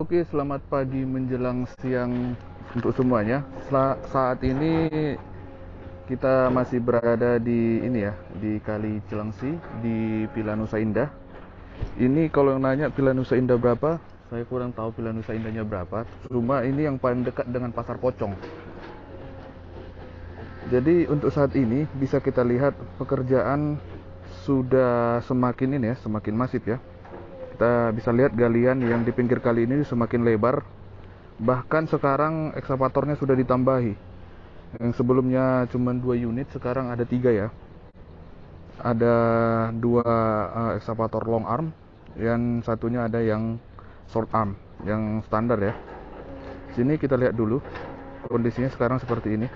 Oke, selamat pagi menjelang siang untuk semuanya. Saat ini kita masih berada di ini ya, di Kali Cilengsi, di Villa Nusa Indah. Ini kalau yang nanya Villa Nusa Indah berapa, saya kurang tahu Villa Nusa Indahnya berapa. Cuma ini yang paling dekat dengan Pasar Pocong. Jadi untuk saat ini bisa kita lihat pekerjaan sudah semakin ini ya, semakin masif ya. Kita bisa lihat galian yang di pinggir kali ini semakin lebar. Bahkan sekarang ekskavatornya sudah ditambahi. Yang sebelumnya cuma 2 unit, sekarang ada 3 ya. Ada 2 ekskavator long arm, yang satunya ada yang short arm, yang standar ya. Sini kita lihat dulu kondisinya sekarang seperti ini.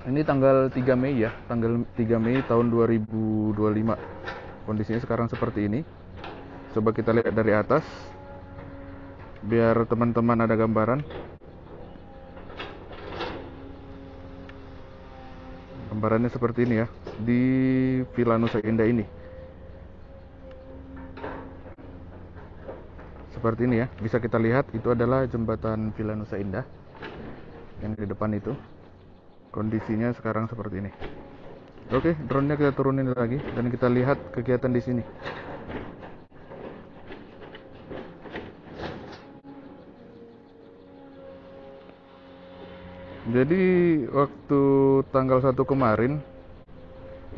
Ini tanggal 3 Mei ya, tanggal 3 Mei tahun 2025. Kondisinya sekarang seperti ini. Coba kita lihat dari atas biar teman-teman ada gambaran. Gambarannya seperti ini ya, di Villa Nusa Indah ini. Seperti ini ya, bisa kita lihat itu adalah jembatan Villa Nusa Indah yang di depan itu. Kondisinya sekarang seperti ini. Oke, drone-nya kita turunin lagi dan kita lihat kegiatan di sini. Jadi waktu tanggal 1 kemarin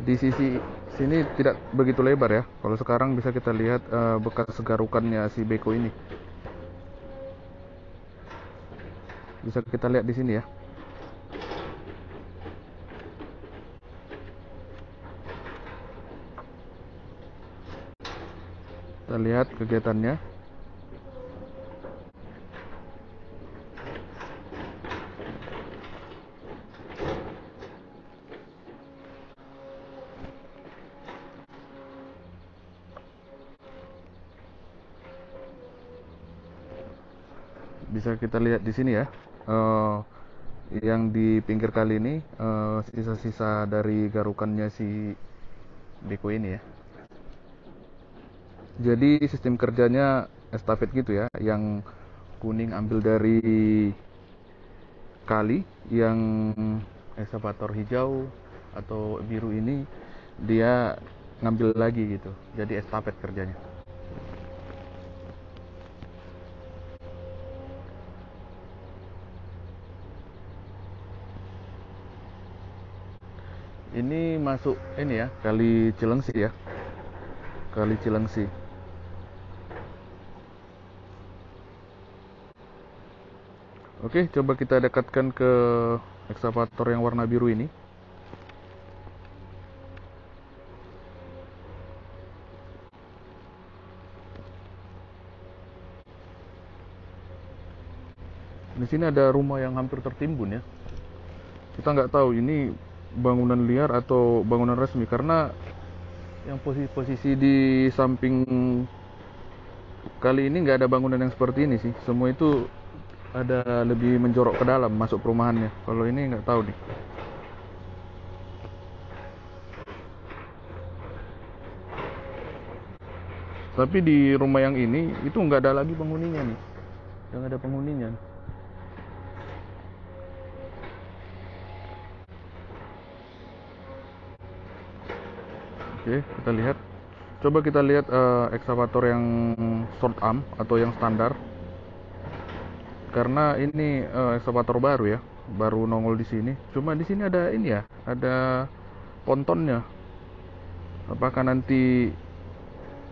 di sisi sini tidak begitu lebar ya. Kalau sekarang bisa kita lihat bekas garukannya si beko ini. Bisa kita lihat di sini ya. Kita lihat kegiatannya. Bisa kita lihat di sini ya. Yang di pinggir kali ini sisa-sisa dari garukannya si beko ini ya. Jadi sistem kerjanya estafet gitu ya. Yang kuning ambil dari kali, yang ekskavator hijau atau biru ini dia ngambil lagi gitu. Jadi estafet kerjanya. Ini masuk ini ya, Kali Cilengsi ya. Kali Cilengsi. Oke, coba kita dekatkan ke ekskavator yang warna biru ini. Di sini ada rumah yang hampir tertimbun ya. Kita nggak tahu ini bangunan liar atau bangunan resmi karena yang posisi di samping kali ini nggak ada bangunan yang seperti ini sih. Semua itu ada lebih menjorok ke dalam masuk perumahannya. Kalau ini nggak tahu nih. Tapi di rumah yang ini itu nggak ada lagi penghuninya nih. Udah nggak ada penghuninya. Oke, kita lihat. Coba kita lihat ekskavator yang short arm atau yang standar. Karena ini ekskavator baru ya, baru nongol di sini. Cuma di sini ada ini ya, ada pontonnya. Apakah nanti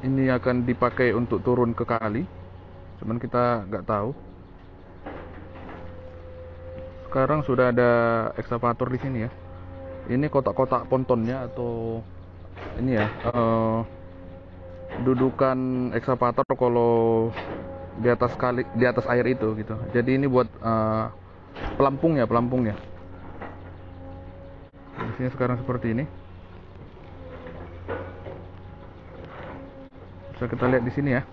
ini akan dipakai untuk turun ke kali? Cuman kita nggak tahu. Sekarang sudah ada ekskavator di sini ya. Ini kotak-kotak pontonnya atau ini ya, dudukan ekskavator kalau di atas kali, di atas air itu gitu. Jadi ini buat pelampungnya. Kondisinya sekarang seperti ini. Bisa kita lihat di sini ya.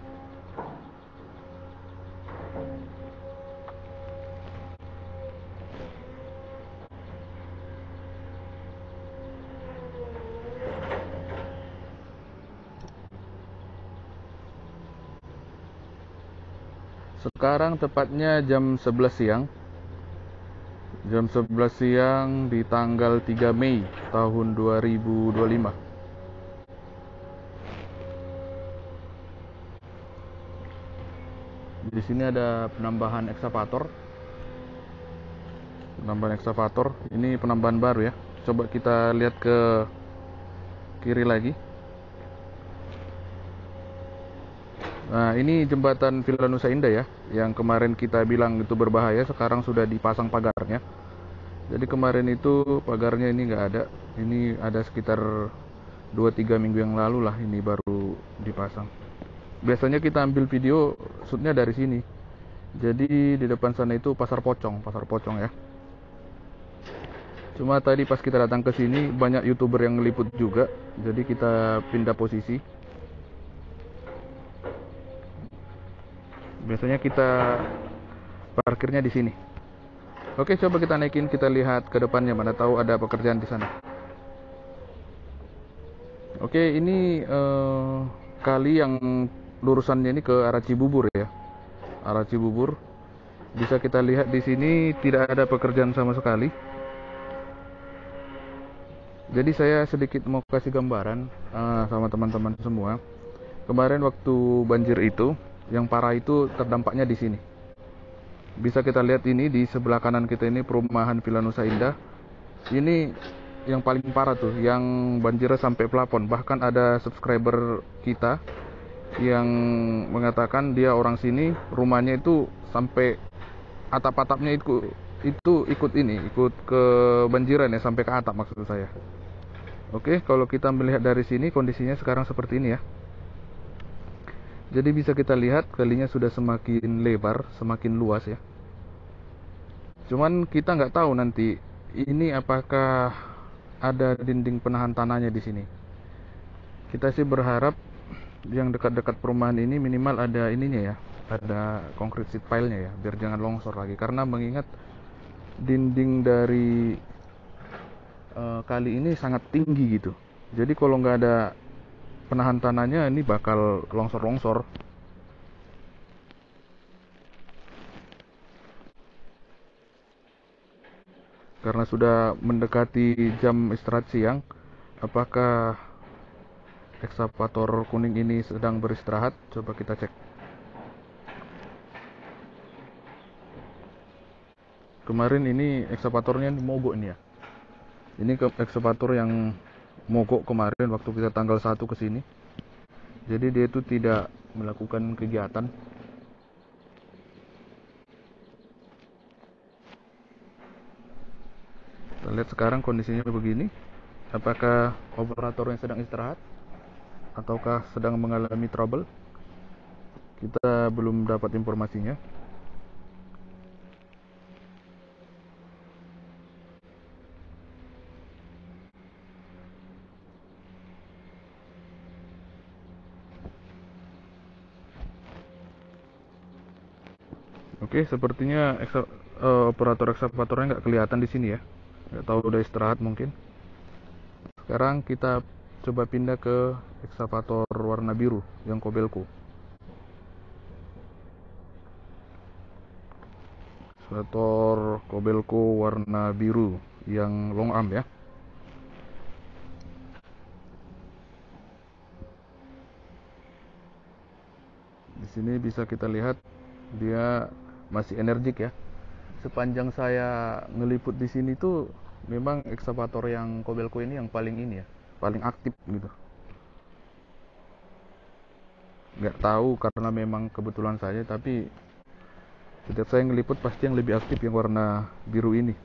Sekarang tepatnya jam 11 siang. Jam 11 siang di tanggal 3 Mei tahun 2025. Di sini ada penambahan ekskavator. Penambahan ekskavator. Ini penambahan baru ya. Coba kita lihat ke kiri lagi. Nah, ini jembatan Villa Nusa Indah ya, yang kemarin kita bilang itu berbahaya, sekarang sudah dipasang pagarnya. Jadi kemarin itu pagarnya ini nggak ada. Ini ada sekitar 2-3 minggu yang lalu lah ini baru dipasang. Biasanya kita ambil video shootnya dari sini. Jadi di depan sana itu pasar pocong ya. Cuma tadi pas kita datang ke sini banyak YouTuber yang ngeliput juga, jadi kita pindah posisi. Biasanya kita parkirnya di sini. Oke, coba kita naikin, kita lihat ke depannya, mana tahu ada pekerjaan di sana. Oke, ini kali yang lurusannya ini ke arah Cibubur ya. Arah Cibubur. Bisa kita lihat di sini tidak ada pekerjaan sama sekali. Jadi saya sedikit mau kasih gambaran sama teman-teman semua. Kemarin waktu banjir itu, yang parah itu terdampaknya di sini. Bisa kita lihat ini di sebelah kanan kita ini perumahan Villa Nusa Indah. Ini yang paling parah tuh, yang banjirnya sampai plafon. Bahkan ada subscriber kita yang mengatakan dia orang sini, rumahnya itu sampai atap-atapnya itu ikut ke banjiran ya, sampai ke atap maksud saya. Oke, kalau kita melihat dari sini kondisinya sekarang seperti ini ya. Jadi bisa kita lihat kalinya sudah semakin lebar, semakin luas ya. Cuman kita nggak tahu nanti ini apakah ada dinding penahan tanahnya di sini. Kita sih berharap yang dekat-dekat perumahan ini minimal ada ininya ya, ada concrete sheet pile-nya ya, biar jangan longsor lagi. Karena mengingat dinding dari kali ini sangat tinggi gitu. Jadi kalau nggak ada penahan tanahnya ini bakal longsor-longsor. Karena sudah mendekati jam istirahat siang, apakah ekskavator kuning ini sedang beristirahat? Coba kita cek. Kemarin ini ekskavatornya mogok ini ya. Ini ekskavator yang mogok kemarin waktu kita tanggal 1 ke sini. Jadi dia itu tidak melakukan kegiatan. Kita lihat sekarang kondisinya begini. Apakah operatornya sedang istirahat ataukah sedang mengalami trouble? Kita belum dapat informasinya. Oke, sepertinya operator ekskavatornya nggak kelihatan di sini ya. Nggak tahu udah istirahat mungkin. Sekarang kita coba pindah ke ekskavator warna biru yang Kobelco. Ekskavator Kobelco warna biru yang long arm ya. Di sini bisa kita lihat dia masih energik ya. Sepanjang saya ngeliput di sini tuh memang ekskavator yang Kobelco ini yang paling ini ya, paling aktif gitu. Nggak tahu karena memang kebetulan saja, tapi setiap saya ngeliput pasti yang lebih aktif yang warna biru ini.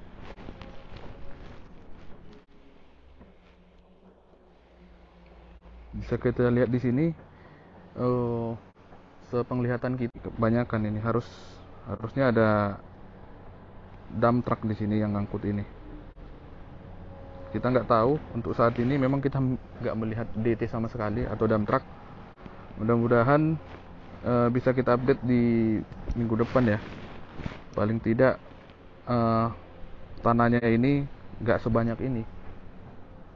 Bisa kita lihat di sini, sepenglihatan kita kebanyakan ini harusnya ada dump truck di sini yang ngangkut ini. Kita nggak tahu untuk saat ini, memang kita nggak melihat DT sama sekali atau dump truck. Mudah-mudahan bisa kita update di minggu depan ya. Paling tidak tanahnya ini nggak sebanyak ini.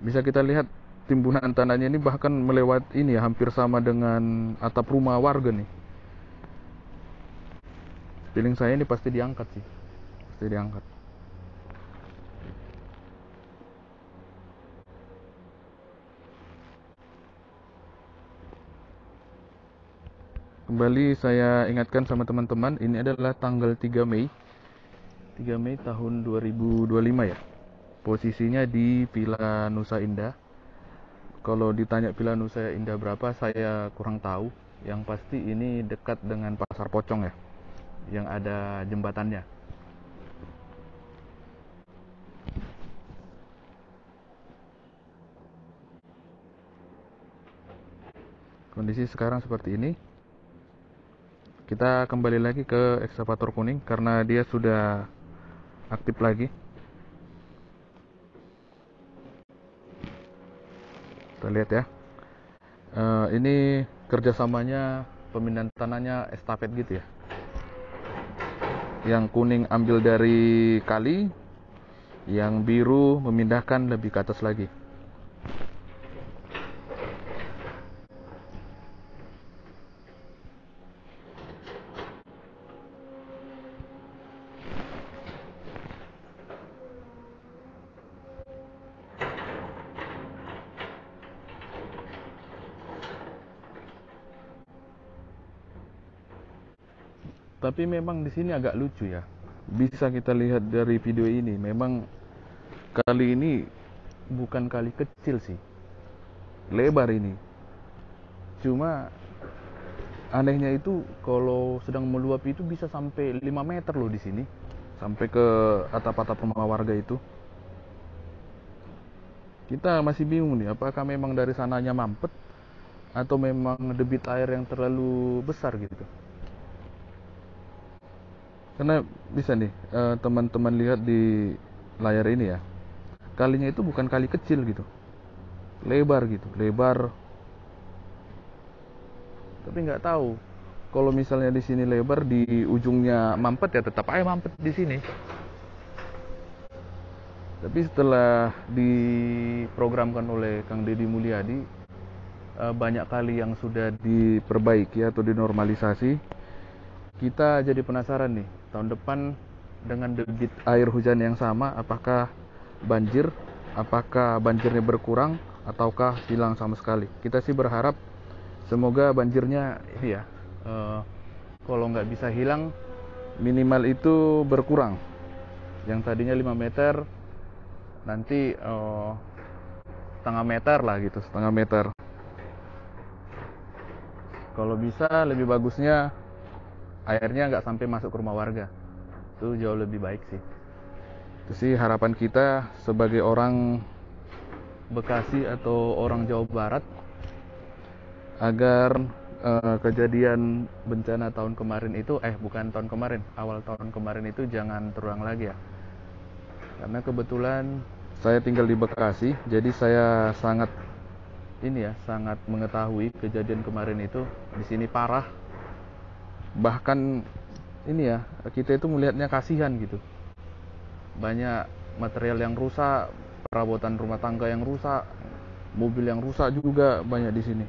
Bisa kita lihat timbunan tanahnya ini bahkan melewati ini ya, hampir sama dengan atap rumah warga nih. Feeling saya ini pasti diangkat sih, pasti diangkat. Kembali saya ingatkan sama teman-teman, ini adalah tanggal 3 Mei 3 Mei tahun 2025 ya. Posisinya di Villa Nusa Indah. Kalau ditanya Villa Nusa Indah berapa, saya kurang tahu. Yang pasti ini dekat dengan Pasar Pocong ya, yang ada jembatannya. Kondisi sekarang seperti ini. Kita kembali lagi ke ekskavator kuning karena dia sudah aktif lagi. Kita lihat ya. Ini kerjasamanya pemindahan tanahnya estafet gitu ya. Yang kuning ambil dari kali, yang biru memindahkan lebih ke atas lagi. Tapi memang di sini agak lucu ya. Bisa kita lihat dari video ini, memang kali ini bukan kali kecil sih. Lebar ini. Cuma anehnya itu kalau sedang meluap itu bisa sampai 5 meter loh di sini. Sampai ke atap-atap rumah warga itu. Kita masih bingung nih, apakah memang dari sananya mampet atau memang debit air yang terlalu besar gitu. Karena bisa nih teman-teman lihat di layar ini ya, kalinya itu bukan kali kecil gitu, lebar gitu, lebar. Tapi nggak tahu kalau misalnya di sini lebar, di ujungnya mampet ya tetap aja mampet di sini. Tapi setelah diprogramkan oleh Kang Deddy Mulyadi, banyak kali yang sudah diperbaiki atau dinormalisasi. Kita jadi penasaran nih, tahun depan dengan debit air hujan yang sama, apakah banjir, apakah banjirnya berkurang, ataukah hilang sama sekali. Kita sih berharap semoga banjirnya ini ya, kalau nggak bisa hilang, minimal itu berkurang. Yang tadinya 5 meter, nanti setengah meter lah gitu, setengah meter. Kalau bisa lebih bagusnya airnya nggak sampai masuk ke rumah warga, itu jauh lebih baik sih. Itu sih harapan kita sebagai orang Bekasi atau orang Jawa Barat, agar kejadian bencana tahun kemarin itu bukan tahun kemarin, awal tahun kemarin itu jangan terulang lagi ya. Karena kebetulan saya tinggal di Bekasi, jadi saya sangat sangat mengetahui kejadian kemarin itu di sini parah. Bahkan kita itu melihatnya kasihan gitu. Banyak material yang rusak, perabotan rumah tangga yang rusak, mobil yang rusak juga banyak di sini.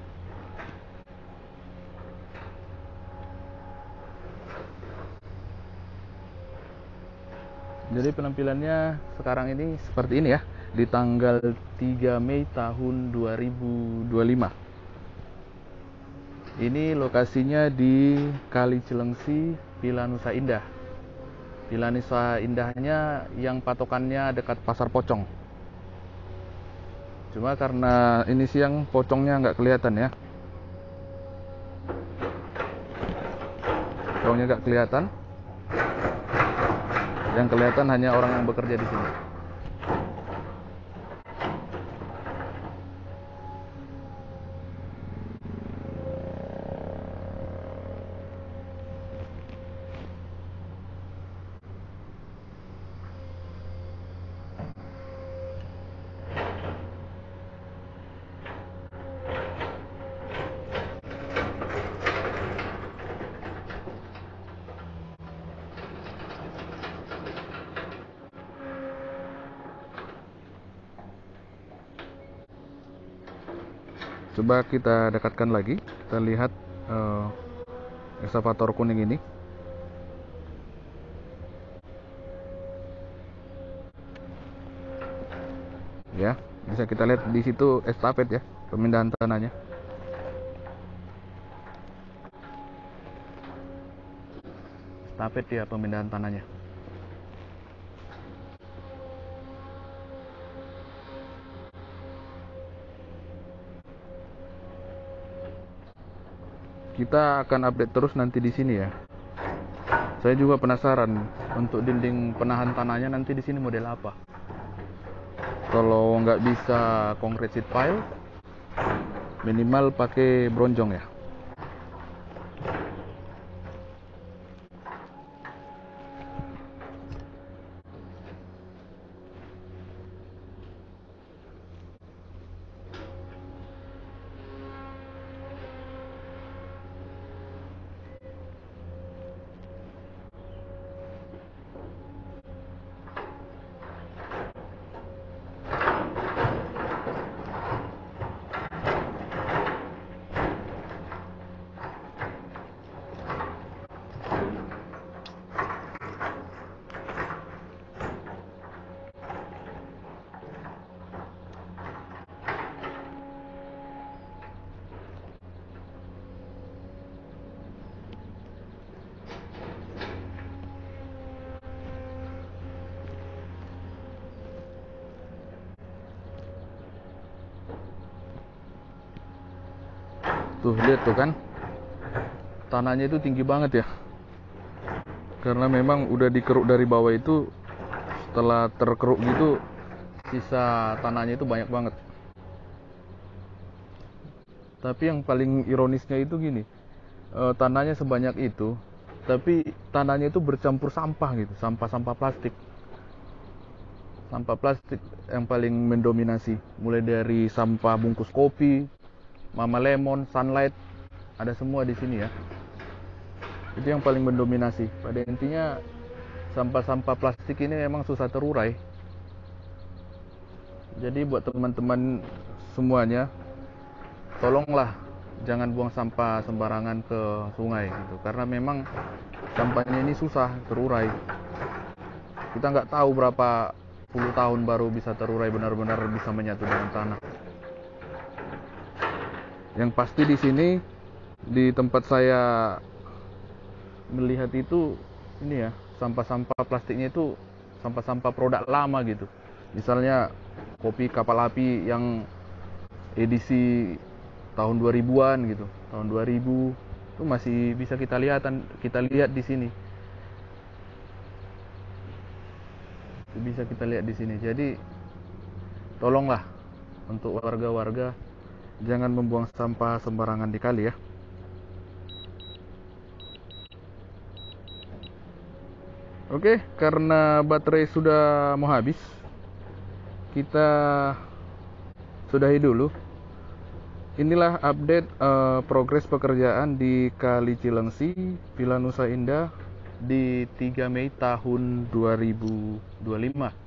Jadi penampilannya sekarang ini seperti ini ya, di tanggal 3 Mei tahun 2025. Ini lokasinya di Kali Cilengsi, Villa Nusa Indah. Villa Nusa Indahnya yang patokannya dekat Pasar Pocong. Cuma karena ini siang, pocongnya nggak kelihatan ya. Pocongnya nggak kelihatan. Yang kelihatan hanya orang yang bekerja di sini. Coba kita dekatkan lagi, kita lihat ekskavator kuning ini. ya. Bisa kita lihat di situ estafet ya, pemindahan tanahnya. Estafet ya pemindahan tanahnya. Kita akan update terus nanti di sini ya. Saya juga penasaran untuk dinding penahan tanahnya nanti di sini model apa. Kalau nggak bisa concrete sheet pile, minimal pakai bronjong ya. Tuh lihat tuh kan, tanahnya itu tinggi banget ya, karena memang udah dikeruk dari bawah itu. Setelah terkeruk gitu, sisa tanahnya itu banyak banget. Tapi yang paling ironisnya itu gini, tanahnya sebanyak itu, tapi tanahnya itu bercampur sampah gitu, sampah-sampah plastik. Sampah plastik yang paling mendominasi, mulai dari sampah bungkus kopi, Mama Lemon, Sunlight, ada semua di sini ya. Itu yang paling mendominasi. Pada intinya sampah-sampah plastik ini memang susah terurai. Jadi buat teman-teman semuanya, tolonglah jangan buang sampah sembarangan ke sungai gitu, karena memang sampahnya ini susah terurai. Kita nggak tahu berapa puluh tahun baru bisa terurai, benar-benar bisa menyatu dengan tanah. Yang pasti di sini, di tempat saya melihat itu, ini ya, sampah-sampah plastiknya itu sampah-sampah produk lama gitu. Misalnya kopi kapal api yang edisi tahun 2000-an gitu, tahun 2000 itu masih bisa kita lihat di sini. Bisa kita lihat di sini. Jadi tolonglah untuk warga-warga jangan membuang sampah sembarangan di kali ya. Oke, karena baterai sudah mau habis, kita sudahi dulu. Inilah update progres pekerjaan di Kali Cilengsi, Villa Nusa Indah di 3 Mei tahun 2025.